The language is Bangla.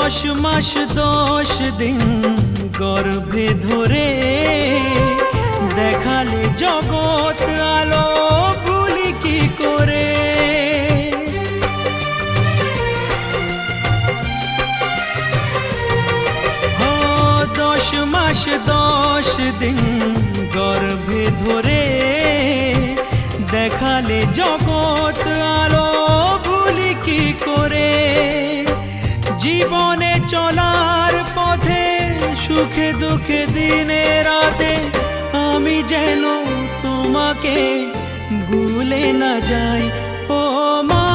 10 মাস 10 দিন গর্ভে ধরে দেখালে জগৎ আলো ভুলি কি করে। 10 মাস 10 দিন গর্ভে ধরে দেখালে জগৎ আলো ভুলি কি করে। জীবনে চলার পথে সুখে দুঃখে দিনে রাতে আমি যেন তোমাকে ভুলে না যাই ও মা।